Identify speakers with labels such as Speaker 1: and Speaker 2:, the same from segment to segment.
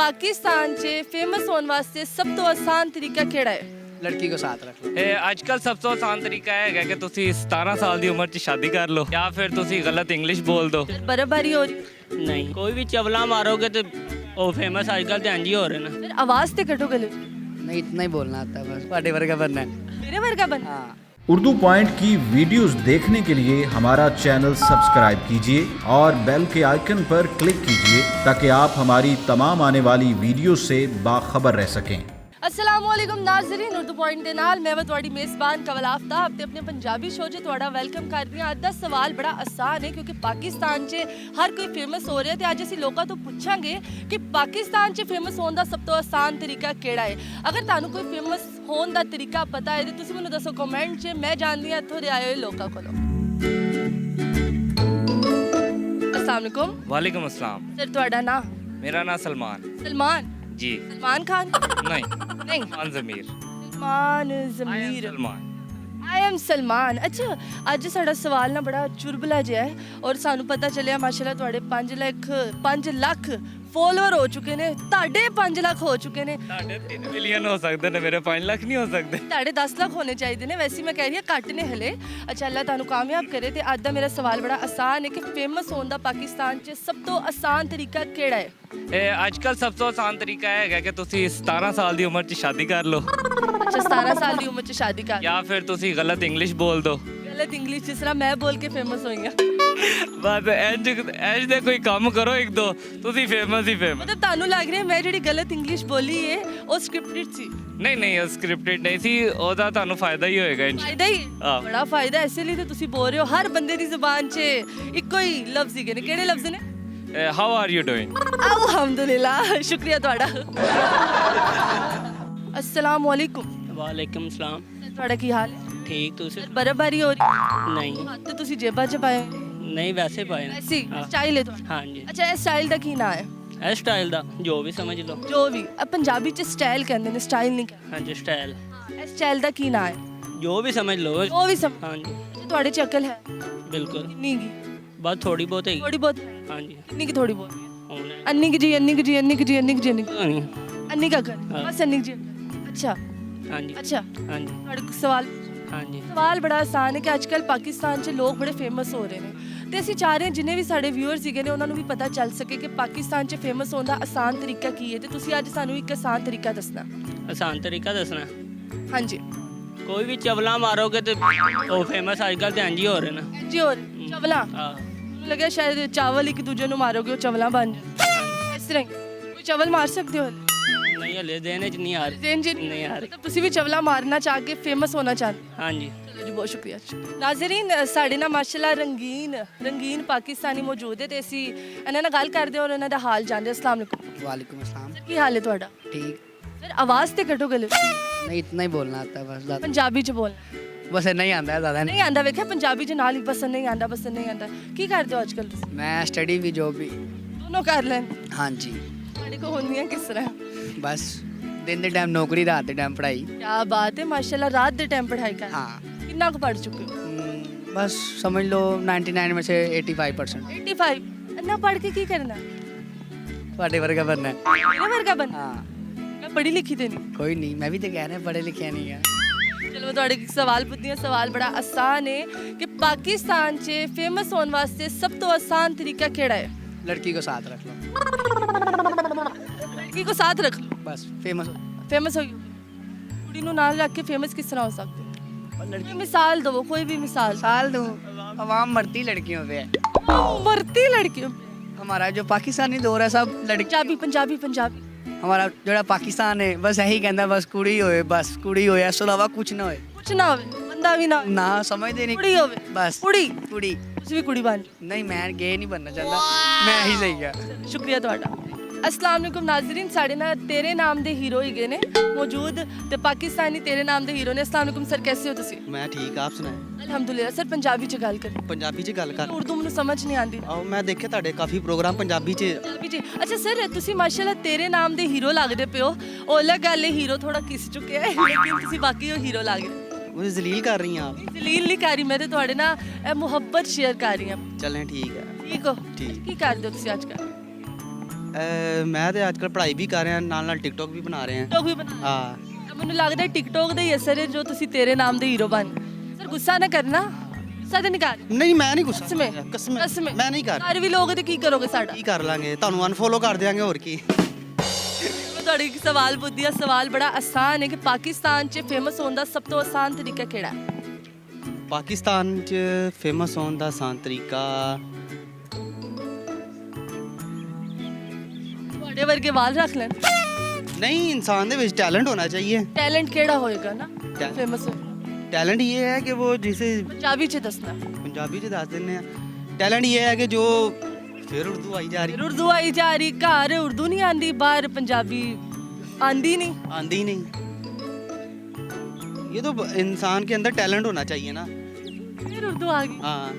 Speaker 1: पाकिस्तान च फेमस होने वास्ते सब तो आसान तरीका केड़ा है?
Speaker 2: लड़की को साथ रख लो।
Speaker 3: ਅੱਜ ਕੱਲ ਸਭ ਤੋਂ ਆਸਾਨ ਤਰੀਕਾ ਹੈਗਾ ਕਿ ਤੁਸੀਂ 17 ਸਾਲ ਦੀ ਉਮਰ 'ਚ ਸ਼ਾਦੀ ਕਰ ਲਓ ਜਾਂ ਫਿਰ ਤੁਸੀਂ ਗਲਤ ਇੰਗਲਿਸ਼ ਬੋਲ ਦਿਓ।
Speaker 1: बर्फबारी हो रही,
Speaker 4: नहीं कोई भी चवला मारोगे तो वो फेमस आजकल तो इंज ही हो रहे ना।
Speaker 1: फिर आवाज ते कटो गले,
Speaker 2: नहीं इतना ही बोलना आता है बस, पार्टी वर्गा बनना है।
Speaker 1: मेरे वर्गा बन।
Speaker 2: हाँ
Speaker 5: उर्दू पॉइंट की वीडियोस देखने के लिए हमारा चैनल सब्सक्राइब कीजिए और बेल के आइकन पर क्लिक कीजिए ताकि आप हमारी तमाम आने वाली वीडियो से बाखबर रह सकें।
Speaker 1: असलामुअलैकुम नाज़रीन, उर्दू पॉइंट दे नाल मैं तुहाडी मेज़बान कवल आफ्ताब ते अपने पंजाबी शो च तुहाडा वेलकम करदी हां। अज दा सवाल बड़ा आसान है क्योंकि पाकिस्तान च हर कोई फेमस हो रहा है ते अज असीं लोकां तो पुछांगे कि पाकिस्तान च फेमस होने दा सब तो आसान तरीका केड़ा है। अगर तुहानूं कोई फेमस होने दा तरीका पता है ते तुसीं मैनूं दसो कमेंट च। मैं जानदी हां इत्थों दे आए होए लोकां कोलों। अस्सलाम वालेकुम
Speaker 3: ਵਾਲੇਕੁਮ ਅਸਲਾਮ।
Speaker 1: सर, तुहाडा नाम?
Speaker 3: ਮੇਰਾ ਨਾਮ ਸਲਮਾਨ
Speaker 1: सलमान?
Speaker 3: ਜੀ।
Speaker 1: सलमान खान?
Speaker 3: ਨਹੀਂ
Speaker 1: नहीं,
Speaker 3: ਸਲਮਾਨ ਜ਼ਮੀਰ।
Speaker 1: सलमान ज़मीर।
Speaker 3: ਸਲਮਾਨ।
Speaker 1: I am Salman. अच्छा, अज साड़ा सवाल ना बड़ा चुरबला जिहा है और सानू पता चलिया माशाल्लाह तुहाडे 5 लख फॉलोअर हो चुके ने, तुहाडे 5 लख हो चुके ने,
Speaker 3: ਤੁਹਾਡੇ 3 ਮਿਲੀਅਨ ਹੋ ਸਕਦੇ ਨੇ, ਮੇਰੇ 5 ਲੱਖ ਨਹੀਂ ਹੋ ਸਕਦੇ।
Speaker 1: तुहाडे 10 लख होने चाहिए ने। वैसे मैं कह रही हूँ घट ने हले। अच्छा, अल्लाह तुहानू कामयाब करे। ते अज दा मेरा सवाल बड़ा आसान है कि फेमस होने दा पाकिस्तान च सब तो आसान तरीका केड़ा है?
Speaker 3: ਅੱਜ ਕੱਲ ਸਭ ਤੋਂ ਆਸਾਨ ਤਰੀਕਾ ਹੈਗਾ ਕਿ ਤੁਸੀਂ 17 ਸਾਲ ਦੀ ਉਮਰ 'ਚ ਸ਼ਾਦੀ ਕਰ ਲਓ
Speaker 1: अच्छा, 17 साल की उम्र च शादी कर।
Speaker 3: ਜਾਂ ਫਿਰ ਤੁਸੀਂ ਗਲਤ ਇੰਗਲਿਸ਼ ਬੋਲ ਦਿਓ।
Speaker 1: गलत इंग्लिश जिस तरह मैं बोल के फेमस हुई हूँ।
Speaker 3: ਬਸ ਇੰਜ ਦੇ ਕੋਈ ਕੰਮ ਕਰੋ ਇੱਕ ਦੋ, ਤੁਸੀਂ ਫੇਮਸ ਹੀ ਫੇਮਸ।
Speaker 1: मतलब ਤੁਹਾਨੂੰ ਲੱਗ ਰਿਹਾ ਮੈਂ ਜਿਹੜੀ ਗਲਤ ਇੰਗਲਿਸ਼ ਬੋਲੀ ਹੈ ਉਹ ਸਕ੍ਰਿਪਟਡ ਸੀ?
Speaker 3: ਨਹੀਂ ਉਹ ਸਕ੍ਰਿਪਟਡ ਨਹੀਂ ਸੀ, ਉਹਦਾ ਤੁਹਾਨੂੰ ਫਾਇਦਾ ਹੀ ਹੋਏਗਾ
Speaker 1: ਫਾਇਦਾ ਹੀ
Speaker 3: ਹਾਂ।
Speaker 1: ਬੜਾ ਫਾਇਦਾ, ਇਸੇ ਲਈ ਤਾਂ ਤੁਸੀਂ ਬੋਲ ਰਹੇ ਹੋ। ਹਰ ਬੰਦੇ ਦੀ ਜ਼ੁਬਾਨ 'ਚ ਇੱਕੋ ਹੀ ਲਫ਼ਜ਼ ਹੀ ਨੇ। ਕਿਹੜੇ ਲਫ਼ਜ਼ ਨੇ?
Speaker 3: How are you doing?
Speaker 1: ਅਲਹਮਦੁਲਿਲਾ, ਸ਼ੁਕਰੀਆ ਤੁਹਾਡਾ। अस्सलाम वालेकुम।
Speaker 4: वालेकुम सलाम।
Speaker 1: ਤੁਹਾਡਾ ਕੀ ਹਾਲ ਹੈ?
Speaker 4: ठीक तुसी?
Speaker 1: ਬਰਫਬਾਰੀ ਹੋ ਰਹੀ?
Speaker 4: नहीं
Speaker 1: ਤੇ ਤੁਸੀਂ ਜੇਬਾਂ 'ਚ ਪਾਏ
Speaker 4: नहीं वैसे पाए ना।
Speaker 1: ਐਸੀ
Speaker 4: हाँ।
Speaker 1: ਸਟਾਈਲ ਹੈ ਤੁਹਾਡਾ?
Speaker 4: हाँ जी,
Speaker 1: ਅੱਛਾ, ਇਹ ਸਟਾਈਲ ਦਾ ਕੀ ਨਾਂ ਹੈ?
Speaker 4: है स्टाइल दा जो भी समझ लो।
Speaker 1: ਜੋ ਵੀ ਪੰਜਾਬੀ 'ਚ ਸਟਾਈਲ ਕਹਿੰਦੇ ਨੇ, ਸਟਾਈਲ ਨਹੀਂ ਕਹਿੰਦੇ।
Speaker 4: हाँ जी स्टाइल
Speaker 1: ਇਹ ਸਟਾਈਲ ਦਾ ਕੀ ਨਾਂ ਹੈ?
Speaker 4: जो भी समझ लो।
Speaker 1: ਉਹ ਵੀ ਸਮ
Speaker 4: हाँ जी
Speaker 1: ਤੁਹਾਡੇ 'ਚ ਅਕਲ ਹੈ?
Speaker 4: बिल्कुल,
Speaker 1: ਕਿੰਨੀ ਕੀ?
Speaker 4: बस थोड़ी बहुत है।
Speaker 1: ਥੋੜੀ ਬਹੁਤ?
Speaker 4: हाँ जी
Speaker 1: ਕਿੰਨੀ ਕੀ ਥੋੜੀ ਬਹੁਤ?
Speaker 4: होना है।
Speaker 1: ਅੰਨੀ ਕੀ ਜੀ, ਅੰਨੀ ਕੀ ਜੀ, ਅੰਨੀ ਕੀ ਜੀ, ਅੰਨੀ ਕੀ ਜੀ, ਅੰਨੀ ਕੀ?
Speaker 4: पता नहीं।
Speaker 1: ਅੰਨੀ ਕਾ ਕਰ
Speaker 4: ਹਾਂ।
Speaker 1: ਬਸ ਅੰਨੀ ਕੀ ਜੀ। ਅੱਛਾ
Speaker 4: हाँ जी
Speaker 1: ਅੱਛਾ,
Speaker 4: हाँ जी
Speaker 1: ਤੁਹਾਡੇ ਕੋਲ ਸਵਾਲ?
Speaker 4: हाँ जी
Speaker 1: ਸਵਾਲ ਬੜਾ ਆਸਾਨ ਹੈ ਕਿ ਅੱਜ ਕੱਲ ਪਾਕਿਸਤਾਨ 'ਚ ਲੋਕ ਬੜੇ ਫੇਮਸ ਹੋ ਰਹੇ ਨੇ ਤੇ ਅਸੀਂ ਚਾਹ ਰਹੇ ਹਾਂ ਜਿੰਨੇ ਵੀ ਸਾਡੇ ਵਿਊਅਰਸ ਸੀਗੇ ਨੇ ਉਹਨਾਂ ਨੂੰ ਵੀ ਪਤਾ ਚੱਲ ਸਕੇ ਕਿ ਪਾਕਿਸਤਾਨ 'ਚ ਫੇਮਸ ਹੋਣ ਦਾ ਆਸਾਨ ਤਰੀਕਾ ਕੀ ਹੈ। ਤੇ ਤੁਸੀਂ ਅੱਜ ਸਾਨੂੰ ਇੱਕ ਆਸਾਨ ਤਰੀਕਾ ਦੱਸਣਾ।
Speaker 4: आसान तरीका दसना।
Speaker 1: ਹਾਂਜੀ
Speaker 4: कोई भी चवला मारोगे तो वो फेमस आजकल तो इंज ही हो रहे ना।
Speaker 1: ਜੀ। ਹੋਰ ਚਵਲਾ?
Speaker 4: हाँ
Speaker 1: ਮੈਨੂੰ ਲੱਗਿਆ ਸ਼ਾਇਦ ਚਾਵਲ ਇੱਕ ਦੂਜੇ ਨੂੰ ਮਾਰੋਗੇ ਉਹ ਚਵਲਾ ਬਣ ਜਾਣ। ਇਸ ਤਰ੍ਹਾਂ ਹੀ ਕੋਈ ਚਵਲ ਮਾਰ ਸਕਦੇ ਹੋ?
Speaker 4: नहीं हले देने च नहीं आ रहे।
Speaker 1: ਜ਼ੇਨ ਜੀ
Speaker 4: नहीं आ रहे।
Speaker 1: ਮਤਲਬ ਤੁਸੀਂ ਵੀ ਚਵਲਾ ਮਾਰਨਾ ਚਾਹ ਕੇ ਫੇਮਸ ਹੋਣਾ ਚਾਹੁੰਦੇ?
Speaker 4: हाँ जी
Speaker 1: ਚਲੋ ਜੀ, ਬਹੁਤ ਸ਼ੁਕਰੀਆ। ਨਾਜ਼ਰੀਨ, ਸਾਡੇ ਨਾਲ ਮਾਸ਼ਾਅੱਲਾ ਰੰਗੀਨ ਪਾਕਿਸਤਾਨੀ ਮੌਜੂਦ ਹੈ ਤੇ ਅਸੀਂ ਇਹਨਾਂ ਨਾਲ ਗੱਲ ਕਰਦੇ ਹਾਂ ਔਰ ਇਹਨਾਂ ਦਾ ਹਾਲ ਜਾਣਦੇ ਹਾਂ। अस्सलाम वालेकुम।
Speaker 2: वालेकुम अस्सलाम।
Speaker 1: ਕੀ ਹਾਲ ਹੈ ਤੁਹਾਡਾ?
Speaker 2: ठीक,
Speaker 1: ਸਰ, ਆਵਾਜ਼ ਤੇ ਕੱਟੋ ਗਲੇ,
Speaker 2: नहीं इतना ही बोलना आता है बस, ज़्यादा
Speaker 1: ਪੰਜਾਬੀ ਚ ਬੋਲਣਾ
Speaker 2: बस इतना ही आता है, ज़्यादा नहीं।
Speaker 1: ਨਹੀਂ ਆਂਦਾ। ਵੇਖਿਆ ਪੰਜਾਬੀ ਚ ਨਾਲ ਹੀ ਬਸਨ ਨਹੀਂ ਆਂਦਾ, ਬਸਨ ਨਹੀਂ ਆਂਦਾ। ਕੀ ਕਰਦੇ ਹੋ ਅੱਜ ਕੱਲ ਤੁਸੀਂ?
Speaker 2: मैं स्टडी भी जॉब भी।
Speaker 1: ਦੋਨੋਂ ਕਰ ਲੈਣ?
Speaker 2: हाँ जी,
Speaker 1: ਤੁਹਾਡੇ ਕੋਲ ਹੁੰਦੀਆਂ ਕਿਸ ਤਰ੍ਹਾਂ?
Speaker 2: बस दिन के टाइम नौकरी, रात के टाइम पढ़ाई।
Speaker 1: ਕੀ ਬਾਤ ਹੈ, ਮਾਸ਼ਾਅੱਲਾ। ਰਾਤ ਦੇ ਟਾਈਮ ਪੜ੍ਹਾਈ ਕਰ?
Speaker 2: हाँ
Speaker 1: ਕਿੰਨਾ ਕੁ ਪੜ੍ਹ ਚੁੱਕੇ ਹੋ?
Speaker 2: बस समझ लो 99 में से 85%।
Speaker 1: 85? ਇੰਨਾ ਪੜ੍ਹ ਕੇ ਕੀ ਕਰਨਾ?
Speaker 2: ਤੁਹਾਡੇ वर्गा बनना है।
Speaker 1: ਮੇਰੇ ਵਰਗਾ ਬਣ?
Speaker 2: हाँ
Speaker 1: ਮੈਂ ਪੜ੍ਹੀ ਲਿਖੀ ਤੇ ਨਹੀਂ।
Speaker 2: कोई नहीं, मैं भी तो कह रहा पढ़े लिखे नहीं है।
Speaker 1: ਚਲੋ ਮੈਂ ਤੁਹਾਡੇ ਇੱਕ ਸਵਾਲ ਪੁੱਛਦੀ ਹਾਂ। ਸਵਾਲ ਬੜਾ ਆਸਾਨ ਹੈ ਕਿ ਪਾਕਿਸਤਾਨ 'ਚ ਫੇਮਸ ਹੋਣ ਵਾਸਤੇ ਸਭ ਤੋਂ ਆਸਾਨ ਤਰੀਕਾ ਕਿਹੜਾ ਹੈ?
Speaker 2: लड़की को साथ रख लो,
Speaker 1: ਲੜਕੀ ਕੋ ਸਾਥ ਰੱਖ ਲਓ,
Speaker 2: बस फेमस।
Speaker 1: ਫੇਮਸ ਹੋ ਜਾਓ। ਕੁੜੀ ਨੂੰ ਨਾਲ ਰੱਖ ਕੇ ਫੇਮਸ ਕਿਸ ਤਰ੍ਹਾਂ ਹੋ ਸਕਦੇ? लड़की ਮਿਸਾਲ ਦਿਓ, ਕੋਈ ਵੀ ਮਿਸਾਲ।
Speaker 2: साल दूँ, आवाम मरती लड़कियों पे है।
Speaker 1: ਮਰਤੀ ਲੜਕੀਆਂ।
Speaker 2: हमारा जो पाकिस्तानी दौर है सब लड़की,
Speaker 1: ਪੰਜਾਬੀ ਪੰਜਾਬੀ ਪੰਜਾਬੀ।
Speaker 2: हमारा जोड़ा पाकिस्तान है बस यही कहता बस कुड़ी होए, बस कुड़ी होए, इस तो इलावा कुछ ना होए।
Speaker 1: ਕੁਛ ਨਾ ਹੋਵੇ, ਬੰਦਾ ਵੀ ਨਾ ਹੋਵੇ,
Speaker 2: ना समझते नहीं,
Speaker 1: ਕੁੜੀ ਹੋਵੇ।
Speaker 2: बस
Speaker 1: ਕੁੜੀ?
Speaker 2: कुड़ी।
Speaker 1: ਤੁਸੀਂ ਵੀ ਕੁੜੀ ਬਣ ਜਾਓ।
Speaker 2: नहीं मैं गे नहीं बनना चाहता, मैं ही सही गया।
Speaker 1: ਸ਼ੁਕਰੀਆ ਤੁਹਾਡਾ। अस्सलाम वालेकुम नाज़रीन, साढ़े ना तेरे नाम दे हीरो ही गए ने मौजूद ते पाकिस्तानी तेरे नाम दे हीरो ने। अस्सलाम वालेकुम सर, कैसे हो तुसी?
Speaker 6: मैं ठीक, आप सुनाए?
Speaker 1: अल्हम्दुलिल्लाह। सर, पंजाबी च गल कर,
Speaker 6: ਪੰਜਾਬੀ 'ਚ ਗੱਲ ਕਰ।
Speaker 1: उर्दू मैनूं समझ नहीं आती।
Speaker 6: ਆਓ ਮੈਂ ਦੇਖਿਆ ਤੁਹਾਡੇ ਕਾਫੀ ਪ੍ਰੋਗਰਾਮ ਪੰਜਾਬੀ 'ਚ।
Speaker 1: पंजाबी च अच्छा सर, तुसी माशाल्लाह तेरे नाम दे हीरो लगदे पियो। ओ अलग गल है, हीरो थोड़ा किस चुके है लेकिन तुसी बाकी ओ हीरो लग रहे।
Speaker 6: मुझे जलील कर रही हैं आप।
Speaker 1: जलील नहीं कर रही मैं, तो तुहाडे ना मुहब्बत शेयर कर रही हां।
Speaker 6: चलें ठीक है।
Speaker 1: ठीक हो?
Speaker 6: ठीक।
Speaker 1: की करदे हो तुसी आजकल?
Speaker 6: ਮੈਂ ਤੇ ਅੱਜਕੱਲ ਪੜ੍ਹਾਈ ਵੀ ਕਰ ਰਿਹਾ ਨਾਲ ਨਾਲ ਟਿਕਟੌਕ ਵੀ ਬਣਾ ਰਹੇ ਹਾਂ
Speaker 1: ਟਿਕਟੋਕ ਵੀ ਬਣਾ
Speaker 6: ਹਾਂ
Speaker 1: ਤਾਂ ਮੈਨੂੰ ਲੱਗਦਾ ਟਿਕਟੋਕ ਦਾ ਹੀ ਅਸਰ ਹੈ ਜੋ ਤੁਸੀਂ ਤੇਰੇ ਨਾਮ ਦੇ ਹੀਰੋ ਬਣ ਗਏ। ਸਰ ਗੁੱਸਾ ਨਾ ਕਰਨਾ, ਗੁੱਸਾ ਤੇ ਨਹੀਂ ਕਰ
Speaker 6: ਨਹੀਂ ਮੈਂ ਨਹੀਂ ਗੁੱਸਾ
Speaker 1: ਕਸਮੇ
Speaker 6: ਕਸਮੇ ਮੈਂ ਨਹੀਂ ਕਰ
Speaker 1: ਘਰ ਵੀ ਲੋਗੇ ਤੇ ਕੀ ਕਰੋਗੇ ਸਾਡਾ?
Speaker 6: ਕੀ ਕਰ ਲਾਂਗੇ, ਤੁਹਾਨੂੰ ਅਨਫੋਲੋ ਕਰ ਦਿਆਂਗੇ ਹੋਰ ਕੀ।
Speaker 1: ਮੈਂ ਤੁਹਾਡੇ ਇੱਕ ਸਵਾਲ ਪੁੱਛਦੀ ਆ, ਸਵਾਲ ਬੜਾ ਆਸਾਨ ਹੈ ਕਿ ਪਾਕਿਸਤਾਨ 'ਚ ਫੇਮਸ ਹੋਣ ਦਾ ਸਭ ਤੋਂ ਆਸਾਨ ਤਰੀਕਾ ਕਿਹੜਾ ਹੈ?
Speaker 6: ਪਾਕਿਸਤਾਨ 'ਚ ਫੇਮਸ ਹੋਣ ਦਾ ਆਸਾਨ ਤਰੀਕਾ
Speaker 1: ਤੁਹਾਡੇ ਵਰਗੇ ਵਾਲ ਰੱਖ ਲੈਣ।
Speaker 6: ਨਹੀਂ, ਇਨਸਾਨ ਦੇ ਵਿੱਚ ਟੈलेंट ਹੋਣਾ चाहिए।
Speaker 1: ਟੈਲੈਂਟ ਕਿਹੜਾ ਹੋਏਗਾ ਨਾ ਫੇਮਸ ਹੋ?
Speaker 6: टैलेंट ये है कि वो जिसे
Speaker 1: ਪੰਜਾਬੀ 'ਚ ਦੱਸਣਾ।
Speaker 6: पंजाबी च दस देने टैलेंट ये है कि जो फिर उर्दू आई जा
Speaker 1: ਫਿਰ
Speaker 6: रही
Speaker 1: ਉਰਦੂ ਆਈ ਜਾ ਰਹੀ, ਘਰ ਉਰਦੂ ਨਹੀਂ ਆਂਦੀ, ਬਾਹਰ ਪੰਜਾਬੀ ਆਂਦੀ ਨਹੀਂ।
Speaker 6: आंधी ही नहीं। ये तो इंसान के अंदर टैलेंट होना चाहिए ना।
Speaker 1: ਫਿਰ ਉਰਦੂ ਆ ਗਈ।
Speaker 6: हाँ,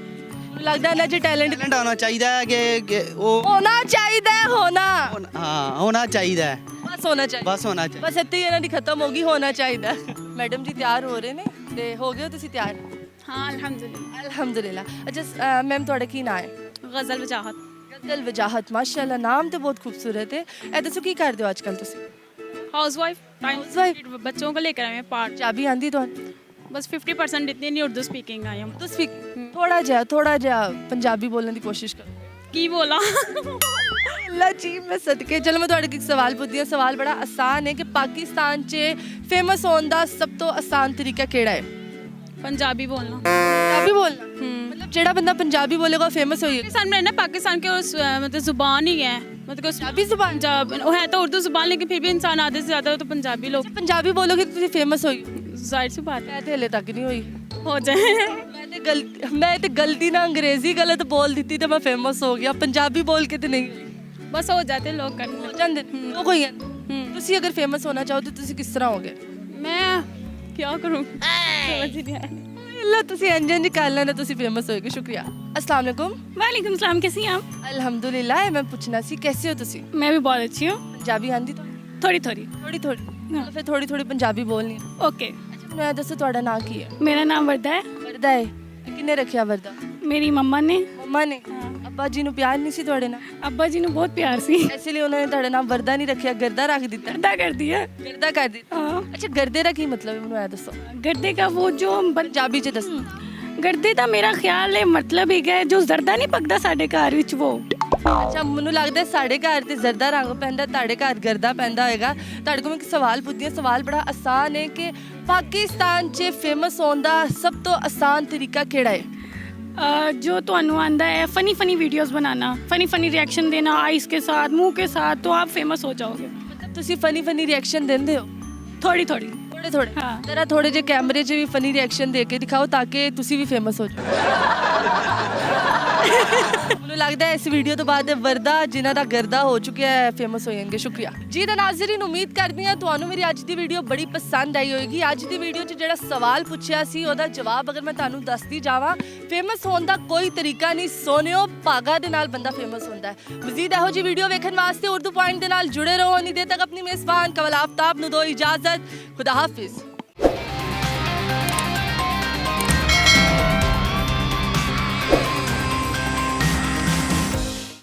Speaker 1: ਮੈਨੂੰ ਲੱਗਦਾ ਨਾ ਜੇ ਟੈਲੈਂਟ
Speaker 6: टैलेंट होना चाहिए कि वो
Speaker 1: ਹੋਣਾ ਚਾਹੀਦਾ ਹੈ, ਹੋਣਾ
Speaker 6: हाँ होना चाहिए है,
Speaker 1: ਬਸ ਹੋਣਾ ਚਾਹੀਦਾ।
Speaker 6: बस होना चाहिए।
Speaker 1: ਬਸ ਇੱਥੇ ਹੀ ਇਹਨਾਂ ਦੀ ਖਤਮ ਹੋ ਗਈ, ਹੋਣਾ ਚਾਹੀਦਾ। ਮੈਡਮ ਜੀ ਤਿਆਰ ਹੋ ਰਹੇ ਨੇ ਤੇ ਹੋ ਗਏ ਹੋ ਤੁਸੀਂ ਤਿਆਰ?
Speaker 7: हाँ अल्हम्दुलिल्लाह।
Speaker 1: ਅਲਹਮਦੁਲਿਲਾ। ਅੱਛਾ ਮੈਮ ਤੁਹਾਡਾ ਕੀ ਨਾਮ ਹੈ?
Speaker 7: गज़ल वजाहत।
Speaker 1: ਗਜ਼ਲ ਵਜਾਹਤ, ਮਾਸ਼ਾਅੱਲਾ ਨਾਮ ਤੇ ਬਹੁਤ ਖੂਬਸੂਰਤ ਹੈ। ਇਹ ਦੱਸੋ ਕੀ ਕਰਦੇ ਹੋ ਅੱਜ ਕੱਲ ਤੁਸੀਂ?
Speaker 7: House wife.
Speaker 1: Housewife।
Speaker 7: बच्चों को लेकर आए हैं पार्ट।
Speaker 1: ਪੰਜਾਬੀ ਆਂਦੀ ਤੁਹਾਨੂੰ?
Speaker 7: बस 50% इतनी नहीं उर्दू स्पीकिंग आई हूँ।
Speaker 1: ਤੁਸੀਂ ਥੋੜਾ ਜਿਹਾ ਪੰਜਾਬੀ ਬੋਲਣ ਦੀ ਕੋਸ਼ਿਸ਼ ਕਰੋ।
Speaker 7: की बोला?
Speaker 1: ਅੱਲਾ ਜੀ ਮੈਂ ਸਦਕੇ। ਚਲੋ ਮੈਂ ਤੁਹਾਡੇ ਕੋਲ ਇੱਕ ਸਵਾਲ ਪੁੱਛਦੀ ਹਾਂ, ਸਵਾਲ ਬੜਾ ਆਸਾਨ ਹੈ ਕਿ ਪਾਕਿਸਤਾਨ 'ਚ ਫੇਮਸ ਹੋਣ ਦਾ ਸਭ ਤੋਂ ਆਸਾਨ ਤਰੀਕਾ ਕਿਹੜਾ ਹੈ?
Speaker 7: पंजाबी बोलना।
Speaker 1: ਪੰਜਾਬੀ ਬੋਲਣਾ। ਮਤਲਬ ਜਿਹੜਾ ਬੰਦਾ ਪੰਜਾਬੀ ਬੋਲੇਗਾ ਉਹ ਫੇਮਸ ਹੋਏਗਾ।
Speaker 7: पाकिस्तान में ना पाकिस्तान के उस मतलब ज़ुबान ही है, मतलब कि
Speaker 1: ਪੰਜਾਬੀ ਜ਼ੁਬਾਨ।
Speaker 7: पंजाब वो है तो उर्दू ज़ुबान, लेकिन फिर भी इंसान आधे से ज़्यादा तो पंजाबी लोग।
Speaker 1: ਪੰਜਾਬੀ ਬੋਲੋਗੇ ਤਾਂ ਤੁਸੀਂ ਫੇਮਸ ਹੋਈ।
Speaker 7: जाहिर सी बात है,
Speaker 1: ਮੈਂ ਤੇ ਹਲੇ ਤੱਕ ਨਹੀਂ ਹੋਈ।
Speaker 7: हो जाए।
Speaker 1: ਮੈਂ ਤੇ ਗਲਤੀ ਨਾਲ ਅੰਗਰੇਜ਼ੀ ਗਲਤ ਬੋਲ ਦਿੱਤੀ ਤੇ ਮੈਂ ਫੇਮਸ ਹੋ ਗਿਆ। ਪੰਜਾਬੀ ਬੋਲ ਕੇ ਤੇ ਨਹੀਂ ਹੋਈ।
Speaker 7: बस हो जाते लोग करने।
Speaker 1: ਹੋ ਜਾਂਦੇ ਨੇ ਲੋਕ ਹੋਈ ਜਾਂਦੇ। ਤੁਸੀਂ ਅਗਰ ਫੇਮਸ ਹੋਣਾ ਚਾਹੋ ਤਾਂ ਤੁਸੀਂ ਕਿਸ ਤਰ੍ਹਾਂ ਹੋਗੇ?
Speaker 7: मैं क्या करूँ, समझ ही नहीं आया।
Speaker 1: ਅੱਲਾ ਤੁਸੀਂ ਇੰਜ ਕਰ ਲੈਣਾ, ਤੁਸੀਂ ਫੇਮਸ ਹੋਏਗੇ। ਸ਼ੁਕਰੀਆ। अस्सलाम वालेकुम।
Speaker 7: वालेकुम सलाम, कैसी हैं आप?
Speaker 1: अल्हम्दुलिल्लाह। मैं पूछना सी कैसे हो ਤੁਸੀਂ?
Speaker 7: मैं भी बहुत अच्छी हूँ।
Speaker 1: ਪੰਜਾਬੀ ਆਂਦੀ ਤੁਹਾਨੂੰ?
Speaker 7: थोड़ी थोड़ी।
Speaker 1: ਥੋੜੀ ਥੋੜੀ। ਫਿਰ ਥੋੜੀ ਥੋੜੀ ਪੰਜਾਬੀ ਬੋਲਣੀ।
Speaker 7: ओके।
Speaker 1: ਅੱਛਾ ਮੈਨੂੰ ਇਹ ਦੱਸੋ ਤੁਹਾਡਾ ਨਾਂ ਕੀ ਹੈ?
Speaker 7: मेरा नाम वर्दा है।
Speaker 1: ਵਰਦਾ ਹੈ। ਕਿੰਨੇ ਰੱਖਿਆ ਵਰਦਾ?
Speaker 7: मेरी मम्मा ने।
Speaker 1: ਮੰਮਾ ਨੇ। ਅੱਬਾ ਜੀ ਨੂੰ ਪਿਆਰ ਨਹੀਂ ਸੀ ਤੁਹਾਡੇ ਨਾਲ?
Speaker 7: अब्बा जी ने बहुत प्यार सी
Speaker 1: ਇਸ ਲਈ ਉਹਨਾਂ ਨੇ ਤੁਹਾਡਾ ਨਾਮ ਵਰਦਾ ਨਹੀਂ ਰੱਖਿਆ, ਗਰਦਾ ਰੱਖ ਦਿੱਤਾ।
Speaker 7: गर्दा कर दिया।
Speaker 1: ਗਰਦਾ ਕਰ ਦਿੱਤਾ।
Speaker 7: हाँ।
Speaker 1: ਅੱਛਾ ਗਰਦੇ ਦਾ ਕੀ ਮਤਲਬ ਹੈ ਮੈਨੂੰ ਇਹ ਦੱਸੋ।
Speaker 7: गर्दे का वो जो
Speaker 1: ਪੰਜਾਬੀ ਚ ਦੱਸੋ।
Speaker 7: गर्दे का मेरा ख्याल है मतलब एक है जो जरदा नहीं पकदा साडे घर विच वो।
Speaker 1: ਅੱਛਾ ਮੈਨੂੰ ਲੱਗਦਾ ਸਾਡੇ ਘਰ ਤੇ ਜ਼ਰਦਾ ਰੰਗ ਪੈਂਦਾ, ਤੁਹਾਡੇ ਘਰ ਗਰਦਾ ਪੈਂਦਾ ਹੋਏਗਾ। ਤੁਹਾਡੇ ਕੋਲ ਮੈਂ ਇੱਕ ਸਵਾਲ ਪੁੱਛਦੀ ਹਾਂ, ਸਵਾਲ ਬੜਾ ਆਸਾਨ ਹੈ ਕਿ ਪਾਕਿਸਤਾਨ 'ਚ ਫੇਮਸ ਹੋਣ ਦਾ ਸਭ ਤੋਂ ਆਸਾਨ ਤਰੀਕਾ ਕਿਹੜਾ ਹੈ?
Speaker 7: जो ਤੁਹਾਨੂੰ आंदा है फनी फनी वीडियोस बनाना, फनी फनी रिएक्शन देना आइस के साथ, मुंह के साथ, तो आप फेमस हो जाओगे।
Speaker 1: ਮਤਲਬ ਤੁਸੀਂ ਫਨੀ ਫਨੀ ਰਿਐਕਸ਼ਨ ਦਿੰਦੇ ਹੋ?
Speaker 7: थोड़ी थोड़ी।
Speaker 1: ਥੋੜੇ ਥੋੜੇ।
Speaker 7: ਹਾਂ।
Speaker 1: ਜਰਾ ਥੋੜੇ ਜਿਹੇ ਕੈਮਰੇ 'ਚ ਵੀ ਫਨੀ ਰਿਐਕਸ਼ਨ ਦੇ ਕੇ ਦਿਖਾਓ ਤਾਂ ਕਿ ਤੁਸੀਂ ਵੀ ਫੇਮਸ ਹੋ ਜਾਓ। ਮੈਨੂੰ ਲੱਗਦਾ ਹੈ ਇਸ ਵੀਡੀਓ ਤੋਂ ਬਾਅਦ ਵਰਦਾ ਜਿਨ੍ਹਾਂ ਦਾ ਗਰਦਾ ਹੋ ਚੁੱਕਿਆ ਹੈ ਫੇਮਸ ਹੋ ਜਾਣਗੇ। ਸ਼ੁਕਰੀਆ ਜੀ। ਤਾਂ ਨਾਜ਼ਰੀਨ ਉਮੀਦ ਕਰਦੀ ਹਾਂ ਤੁਹਾਨੂੰ ਮੇਰੀ ਅੱਜ ਦੀ ਵੀਡੀਓ ਬੜੀ ਪਸੰਦ ਆਈ ਹੋਏਗੀ। ਅੱਜ ਦੀ ਵੀਡੀਓ 'ਚ ਜਿਹੜਾ ਸਵਾਲ ਪੁੱਛਿਆ ਸੀ ਉਹਦਾ ਜਵਾਬ ਅਗਰ ਮੈਂ ਤੁਹਾਨੂੰ ਦੱਸਦੀ ਜਾਵਾਂ, ਫੇਮਸ ਹੋਣ ਦਾ ਕੋਈ ਤਰੀਕਾ ਨਹੀਂ, ਸੋਨਿਓ ਭਾਗਾ ਦੇ ਨਾਲ ਬੰਦਾ ਫੇਮਸ ਹੁੰਦਾ ਹੈ। ਮਜ਼ੀਦ ਇਹੋ ਜਿਹੀ ਵੀਡੀਓ ਵੇਖਣ ਵਾਸਤੇ ਉਰਦੂ ਪੁਆਇੰਟ ਦੇ ਨਾਲ ਜੁੜੇ ਰਹੋ। ਨਹੀਂ ਦੇ ਤੱਕ ਆਪਣੀ ਮੇਜ਼ਬਾਨ ਕਵਲ ਆਫਤਾਬ ਨੂੰ ਦੋ ਇਜਾਜ਼ਤ। ਖੁਦਾ ਹਾਫਿਜ਼।